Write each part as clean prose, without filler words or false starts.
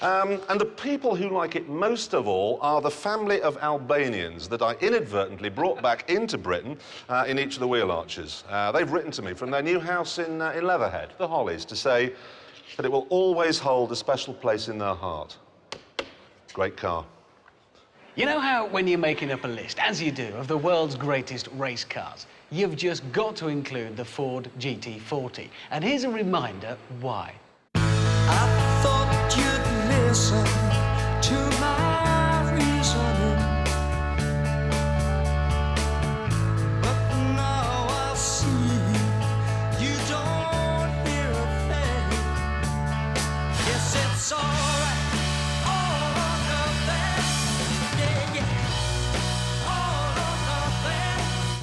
And the people who like it most of all are the family of Albanians that I inadvertently brought back into Britain in each of the wheel arches. They've written to me from their new house in Leatherhead, the Hollies, to say that it will always hold a special place in their heart. Great car. You know how when you're making up a list, as you do, of the world's greatest race cars, you've just got to include the Ford GT40. And here's a reminder why. I thought you'd listen to my reasoning, but now I see you don't hear a thing. Yes, it's all right, all or nothing. Yeah, yeah, all or nothing.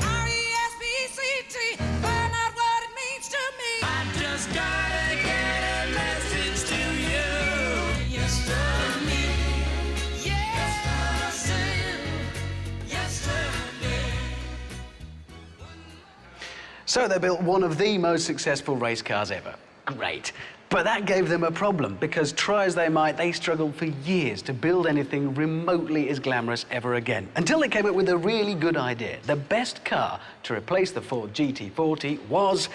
R-E-S-P-C-T, find out what it means to me. I just gotta get a message to you. Yes, to me. Yes, to yesterday. So they built one of the most successful race cars ever. Great. But that gave them a problem, because try as they might, they struggled for years to build anything remotely as glamorous ever again. Until they came up with a really good idea. The best car to replace the Ford GT40 was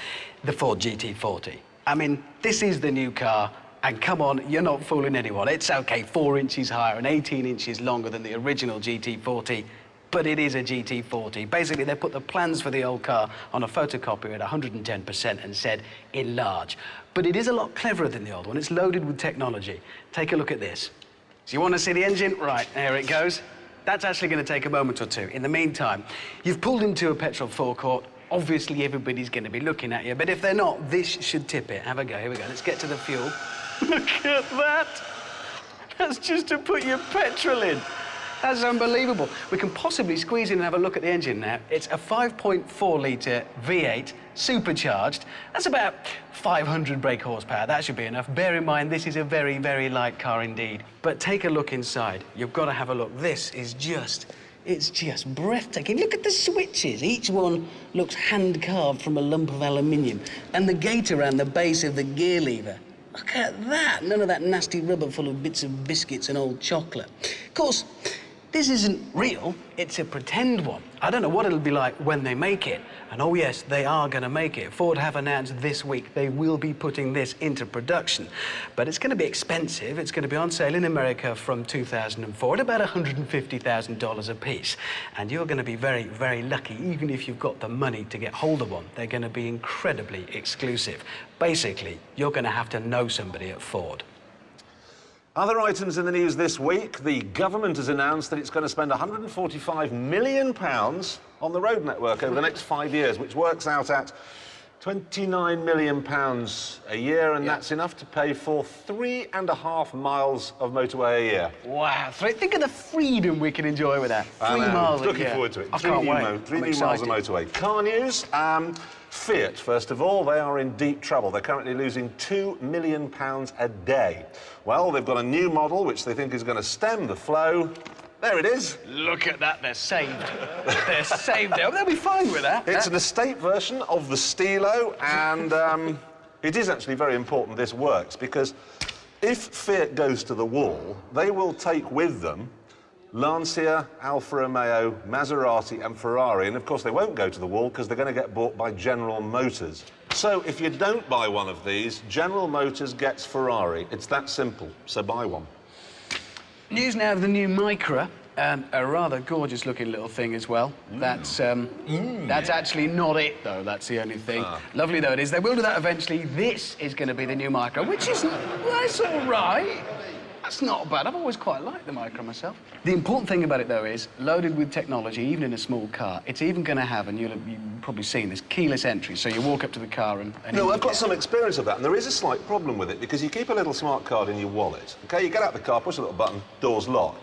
the Ford GT40. I mean, this is the new car, and come on, you're not fooling anyone. It's okay, 4 inches higher and 18 inches longer than the original GT40, but it is a GT40. Basically, they put the plans for the old car on a photocopier at 110% and said, enlarge. But it is a lot cleverer than the old one. It's loaded with technology. Take a look at this. So you want to see the engine? Right, there it goes. That's actually going to take a moment or two. In the meantime, you've pulled into a petrol forecourt. Obviously, everybody's going to be looking at you, but if they're not, this should tip it. Have a go. Here we go. Let's get to the fuel. Look at that. That's just to put your petrol in. That's unbelievable. We can possibly squeeze in and have a look at the engine now. It's a 5.4-litre V8 supercharged. That's about 500 brake horsepower. That should be enough. Bear in mind, this is a very, very light car indeed. But take a look inside. You've got to have a look. This is it's just breathtaking. Look at the switches. Each one looks hand-carved from a lump of aluminium. And the gate around the base of the gear lever. Look at that. None of that nasty rubber full of bits of biscuits and old chocolate. Of course, this isn't real, it's a pretend one. I don't know what it'll be like when they make it. And oh yes, they are going to make it. Ford have announced this week they will be putting this into production. But it's going to be expensive. It's going to be on sale in America from 2004 at about $150,000 a piece. And you're going to be very, very lucky, even if you've got the money to get hold of one. They're going to be incredibly exclusive. Basically, you're going to have to know somebody at Ford. Other items in the news this week, the government has announced that it's going to spend £145 million on the road network over the next 5 years, which works out at £29 million a year, and that's enough to pay for 3.5 miles of motorway a year. Wow, think of the freedom we can enjoy with that. 3 miles a year. Looking forward to it. I can't wait. 3 new miles of motorway. Car news. Fiat, first of all, they are in deep trouble. They're currently losing £2 million a day. Well, they've got a new model which they think is going to stem the flow. There it is. Look at that, they're saved. They're saved. They'll be fine with that. It's an estate version of the Stilo, and it is actually very important this works, because if Fiat goes to the wall, they will take with them Lancia, Alfa Romeo, Maserati and Ferrari, and of course they won't go to the wall because they're going to get bought by General Motors. So if you don't buy one of these, General Motors gets Ferrari. It's that simple, so buy one. News now of the new Micra, a rather gorgeous looking little thing as well. That's actually not it though, that's the only thing. Lovely though it is. They will do that eventually. This is going to be the new Micra, which is, that's all right. That's not bad. I've always quite liked the Micra myself. The important thing about it, though, is loaded with technology, even in a small car. It's even going to have, and you've probably seen this, keyless entry. So you walk up to the car and no, I've got some experience of that, and there is a slight problem with it, because you keep a little smart card in your wallet. OK, you get out the car, push a little button, doors lock.